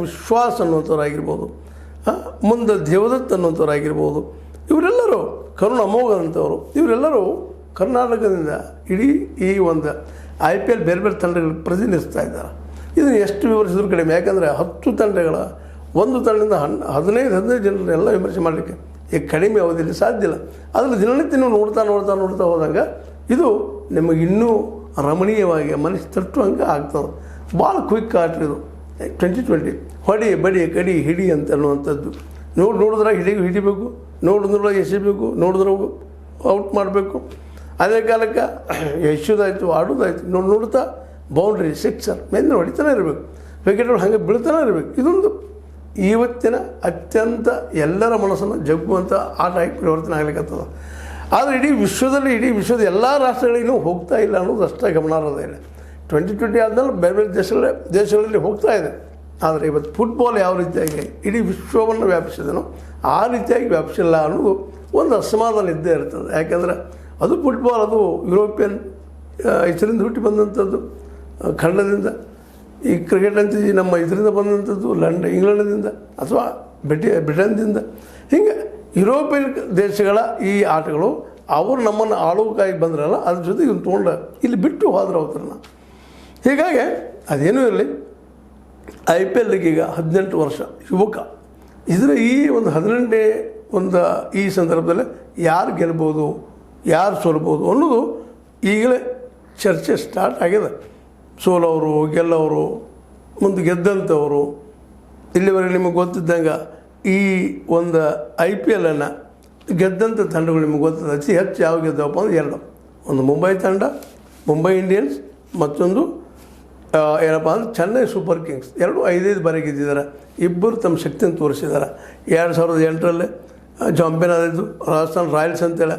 ವಿಶ್ವಾಸ್ ಅನ್ನುವಂಥವ್ರಾಗಿರ್ಬೋದು, ಮುಂದೆ ದೇವದತ್ ಅನ್ನುವಂಥವ್ರಾಗಿರ್ಬೋದು, ಇವರೆಲ್ಲರೂ ಕರುಣ್ ಅಮೋಘದಂಥವರು, ಇವರೆಲ್ಲರೂ ಕರ್ನಾಟಕದಿಂದ ಇಡೀ ಈ ಒಂದು IPL ಬೇರೆ ಬೇರೆ ತಂಡಗಳಿಗೆ ಪ್ರತಿನಿಧಿಸ್ತಾ ಇದ್ದಾರೆ. ಇದನ್ನು ಎಷ್ಟು ವಿವರಿಸಿದ್ರು ಕಡಿಮೆ. ಯಾಕಂದರೆ 10 ತಂಡಗಳ ಒಂದು ತಂಡದಿಂದ 15 ಜನರನ್ನೆಲ್ಲ ವಿಮರ್ಶೆ ಮಾಡಲಿಕ್ಕೆ ಈ ಕಡಿಮೆ ಅವಧಿಯಲ್ಲಿ ಸಾಧ್ಯ ಇಲ್ಲ. ಅದರಲ್ಲಿ ದಿನನಿತ್ಯ ನೀವು ನೋಡ್ತಾ ಹೋದಂಗೆ ಇದು ನಿಮಗೆ ಇನ್ನೂ ರಮಣೀಯವಾಗಿ ಮನಸ್ಸು ತಟ್ಟುವಂಗೆ ಆಗ್ತದೆ. ಭಾಳ ಕ್ವಿಕ್ ಆಟ ಇದು 2020. ಹೊಡಿ ಬಡಿ ಕಡಿ ಹಿಡಿ ಅಂತ ಅನ್ನುವಂಥದ್ದು. ನೋಡಿದ್ರೆ ಹಿಡಿಬೇಕು, ನೋಡಿದ್ರೆ ಎಸಿಬೇಕು, ನೋಡಿದ್ರೆ ಔಟ್ ಮಾಡಬೇಕು. ಅದೇ ಕಾಲಕ್ಕೆ ಎಸೋದಾಯಿತು, ಆಡೋದಾಯಿತು, ನೋಡ್ತಾ ಬೌಂಡ್ರಿ, ಸಿಕ್ಸರ್ ಮೇಲೆ ಹೊಡಿತಾನೆ ಇರಬೇಕು. ವಿಕೆಟ್ಗಳು ಹಾಗೆ ಬೀಳ್ತಾನೆ ಇರಬೇಕು. ಇದೊಂದು ಇವತ್ತಿನ ಅತ್ಯಂತ ಎಲ್ಲರ ಮನಸ್ಸನ್ನು ಜಗ್ಗುವಂಥ ಆಟ ಆಗಿ ಪರಿವರ್ತನೆ ಆಗ್ಲಿಕ್ಕತ್ತದ. ಆದರೆ ಇಡೀ ವಿಶ್ವದ ಎಲ್ಲ ರಾಷ್ಟ್ರಗಳಿಗೂ ಹೋಗ್ತಾ ಇಲ್ಲ ಅನ್ನೋದು ಅಷ್ಟೇ ಗಮನಾರ್ಹದ ಇದೆ. 2020 ಆದಮೇಲೆ ಬೇರೆ ಬೇರೆ ದೇಶಗಳಲ್ಲಿ ಹೋಗ್ತಾ ಇದೆ. ಆದರೆ ಇವತ್ತು ಫುಟ್ಬಾಲ್ ಯಾವ ರೀತಿಯಾಗಿ ಇಡೀ ವಿಶ್ವವನ್ನು ವ್ಯಾಪಿಸಿದನೋ ಆ ರೀತಿಯಾಗಿ ವ್ಯಾಪಿಸಿಲ್ಲ ಅನ್ನೋದು ಒಂದು ಅಸಮಾಧಾನ ಇದ್ದೇ ಇರ್ತದೆ. ಯಾಕೆಂದರೆ ಅದು ಫುಟ್ಬಾಲ್, ಅದು ಯುರೋಪಿಯನ್ ಇದರಿಂದ ಹುಟ್ಟಿ ಬಂದಂಥದ್ದು, ಖಂಡದಿಂದ. ಈ ಕ್ರಿಕೆಟ್ ಅಂತ ನಮ್ಮ ಇದರಿಂದ ಬಂದಂಥದ್ದು ಇಂಗ್ಲೆಂಡ್ದಿಂದ ಅಥವಾ ಬ್ರಿಟನ್ದಿಂದ. ಹೀಗೆ ಯುರೋಪಿಯನ್ ದೇಶಗಳ ಈ ಆಟಗಳು ಅವರು ನಮ್ಮನ್ನು ಆಳೋಕ್ಕಾಗಿ ಬಂದ್ರಲ್ಲ, ಅದ್ರ ಜೊತೆ ಇವ್ನು ತೊಗೊಂಡು ಇಲ್ಲಿ ಬಿಟ್ಟು ಹೋದ್ರೆ ಅವರನ್ನ. ಹೀಗಾಗಿ ಅದೇನೂ ಇರಲಿ, IPLಗೆ ಈಗ 18 ವರ್ಷ ಯುವಕ. ಇದರ ಈ ಒಂದು 18ನೇ ಈ ಸಂದರ್ಭದಲ್ಲಿ ಯಾರು ಗೆಲ್ಬೋದು, ಯಾರು ಸೋಲ್ಬೋದು ಅನ್ನೋದು ಈಗಲೇ ಚರ್ಚೆ ಸ್ಟಾರ್ಟ್ ಆಗಿದೆ. ಸೋಲವರು, ಗೆಲ್ಲವರು, ಮುಂದೆ ಗೆದ್ದಂಥವರು. ಇಲ್ಲಿವರೆಗೆ ನಿಮಗೆ ಗೊತ್ತಿದ್ದಂಗೆ ಈ ಒಂದು IPLನ್ನು ಗೆದ್ದಂಥ ತಂಡಗಳು ನಿಮಗೆ ಗೊತ್ತಿದೆ. ಅತಿ ಹೆಚ್ಚು ಯಾವ ಗೆದ್ದವಪ್ಪ ಅಂದ್ರೆ 2. ಒಂದು ಮುಂಬೈ ತಂಡ, ಮುಂಬೈ ಇಂಡಿಯನ್ಸ್, ಮತ್ತೊಂದು ಏನಪ್ಪ ಅಂದ್ರೆ ಚೆನ್ನೈ ಸೂಪರ್ ಕಿಂಗ್ಸ್. 5 ಬಾರಿ ಗೆದ್ದಿದ್ದಾರೆ. ಇಬ್ಬರು ತಮ್ಮ ಶಕ್ತಿಯನ್ನು ತೋರಿಸಿದ್ದಾರೆ. 2008ರಲ್ಲಿ ಚಾಂಪಿಯನ್ ಆದಿದ್ದು ರಾಜಸ್ಥಾನ್ ರಾಯಲ್ಸ್ ಅಂತೇಳಿ.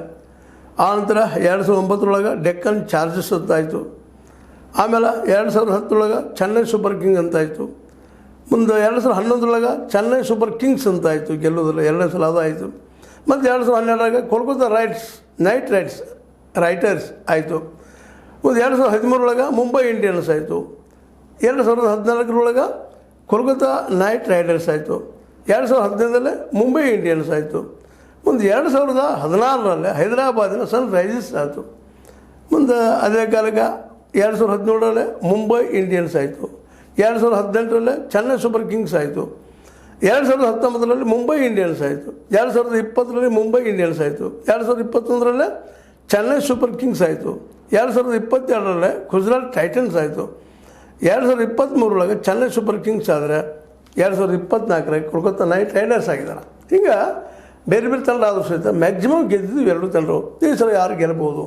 ಆನಂತರ 2009 ಡೆಕ್ಕನ್ ಚಾರ್ಜರ್ಸ್ ಅಂತಾಯಿತು. ಆಮೇಲೆ 2010 ಚೆನ್ನೈ ಸೂಪರ್ ಕಿಂಗ್ ಅಂತಾಯಿತು. ಮುಂದೆ 2011 ಚೆನ್ನೈ ಸೂಪರ್ ಕಿಂಗ್ಸ್ ಅಂತಾಯಿತು ಗೆಲ್ಲೋದಿಲ್ಲ, 2 ಸಲ ಅದಾಯಿತು. ಮತ್ತು 2012 ಕೋಲ್ಕತ್ತಾ ರೈಟರ್ಸ್ ಆಯಿತು. ಮತ್ತು 2013 ಮುಂಬೈ ಇಂಡಿಯನ್ಸ್ ಆಯಿತು. 2014 ಕೋಲ್ಕತ್ತಾ ನೈಟ್ ರೈಡರ್ಸ್ ಆಯಿತು. 2015 ಮುಂಬೈ ಇಂಡಿಯನ್ಸ್ ಆಯಿತು. ಮುಂದೆ 2016 ಹೈದರಾಬಾದಿನ ಸನ್ ರೈಸರ್ಸ್ ಆಯಿತು. ಮುಂದೆ ಅದೇ ಕಾಲಕ್ಕೆ 2017 ಮುಂಬೈ ಇಂಡಿಯನ್ಸ್ ಆಯಿತು. 2018 ಚೆನ್ನೈ ಸೂಪರ್ ಕಿಂಗ್ಸ್ ಆಯಿತು. 2019 ಮುಂಬೈ ಇಂಡಿಯನ್ಸ್ ಆಯಿತು. 2020 ಮುಂಬೈ ಇಂಡಿಯನ್ಸ್ ಆಯಿತು. 2021 ಚೆನ್ನೈ ಸೂಪರ್ ಕಿಂಗ್ಸ್ ಆಯಿತು. 2022 ಗುಜರಾತ್ ಟೈಟನ್ಸ್ ಆಯಿತು. 2023 ಚೆನ್ನೈ ಸೂಪರ್ ಕಿಂಗ್ಸ್ ಆದರೆ 2024 ಕೋಲ್ಕತ್ತಾ ನೈಟ್ ರೈಡರ್ಸ್ ಆಗಿದ್ದಾರೆ. ಹಿಂಗೆ ಬೇರೆ ಬೇರೆ ತಂಡ ಆದರೂ ಸಹಿತ ಮ್ಯಾಕ್ಸಿಮಮ್ ಗೆದ್ದಿದ್ದು 2 ತಂಡಗಳು. ಈ ಸಲ ಯಾರು ಗೆಲ್ಬೋದು,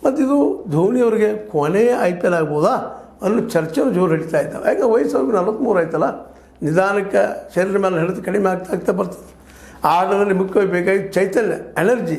ಮತ್ತು ಇದು ಧೋನಿಯವರಿಗೆ ಕೊನೆಯ IPL ಆಗ್ಬೋದಾ ಅನ್ನೋ ಚರ್ಚೆನೂ ಜೋರು ಹಿಡಿತಾ ಇದ್ದಾವೆ. ಯಾಕೆ ವಯಸ್ಸು 43 ಆಯ್ತಲ್ಲ, ನಿಧಾನಕ್ಕೆ ಶರೀರ ಮೇಲೆ ಹಿಡಿದು ಕಡಿಮೆ ಆಗ್ತಾ ಬರ್ತದೆ. ಆಟದಲ್ಲಿ ಮುಖ್ಯವಾಗಿ ಬೇಕಾಗಿ ಚೈತನ್ಯ, ಎನರ್ಜಿ,